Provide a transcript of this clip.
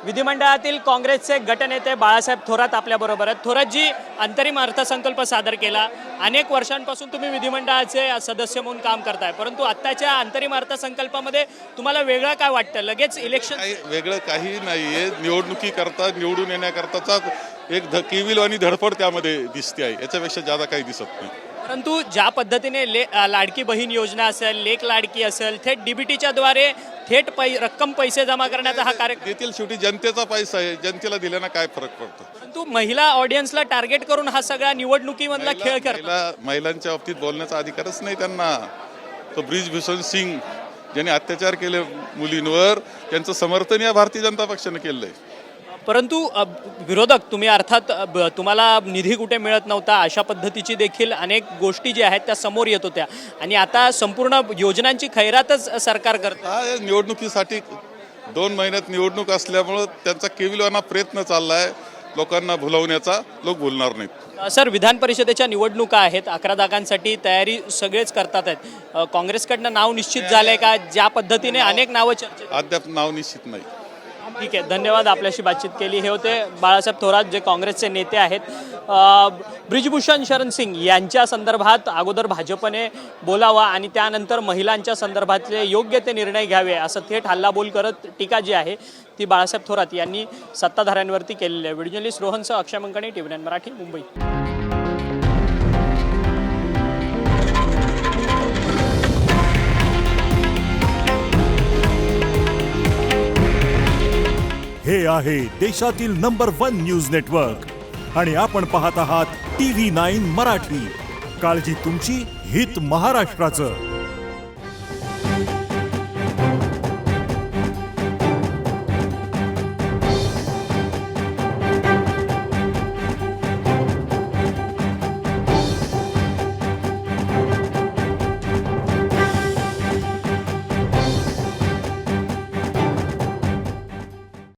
विधिमंडळातील काँग्रेसचे गटनेते बाळासाहेब थोरात आपल्याबरोबर आहेत। थोरातजी, अंतरिम अर्थसंकल्प सादर केला। अनेक वर्षांपासून तुम्ही विधिमंडळाचे सदस्य म्हणून काम करताय, परंतु आत्ताच्या अंतरिम अर्थसंकल्पामध्ये तुम्हाला वेगळं काय वाटतं? लगेच इलेक्शन वेगळं काही नाहीये। निवडणुकीकरता निवडून येण्याकरताचा एक केविल आणि धडपड त्यामध्ये दिसते आहे, याच्यापेक्षा जादा काही दिसत नाही। परंतु ज्या पद्धतीने लाडकी बहीण योजना असेल, लेक लाडकी असेल, थेट डीबीटीच्या द्वारे थेट रक्कम पैसे जमा करण्याचा हा कार्यक्रम देतील, शेवटी जनतेचा पैसा आहे, जनतेला दिल्यानं काय फरक पडतो? परंतु महिला ऑडियन्सला टार्गेट करून हा सगळा निवडणुकीमधला खेळ करतात। महिलांच्या बाबतीत बोलण्याचा अधिकारच नाही त्यांना। तो ब्रिजभूषण सिंग ज्यांनी अत्याचार केले मुलींवर, त्यांचं समर्थन या भारतीय जनता पक्षाने केलंय। परंतु विरोधक तुम्ही अर्थात तुम्हाला निधी कुठे मिळत नव्हता अशा पद्धतीची देखील अनेक गोष्टी ज्या आहेत त्या समोर येत होत्या, आणि आता संपूर्ण योजनांची खैरातच सरकार करतं। निवडणुकीसाठी 2 महिन्यात निवडणूक असल्यामुळं त्यांचा केविलवाना प्रयत्न चाललाय लोकांना भुलवण्याचा। लोक भुलणार नाहीत। सर, विधान परिषदेच्या निवडणुका आहेत, 11 जागांसाठी तयारी सगळेच करतात आहेत। काँग्रेसकडनं नाव निश्चित झालंय का? ज्या पद्धतीने अनेक नावं चर्चेत अद्याप नाव निश्चित नाही। ठीक आहे, धन्यवाद। आपल्याशी बातचीत केली। हे होते बाळासाहेब थोरात, जे काँग्रेसचे नेते आहेत। ब्रिजभूषण शरण सिंग यांच्या संदर्भात अगोदर भाजपने बोलावा आणि त्यानंतर महिलांच्या संदर्भातले योग्य ते निर्णय घ्यावे, असं थेट हल्लाबोल करत टीका जी आहे ती बाळासाहेब थोरात यांनी सत्ताधाऱ्यांवरती केलेली आहे। व्हिडिओ जर्नलिस्ट रोहनसह अक्षय मंकणे, TV9 मराठी, मुंबई। हे आहे देशातील नंबर 1 न्यूज नेटवर्क आणि आपण पाहत आहात TV9 मराठी। काळजी तुमची, हित महाराष्ट्राचं।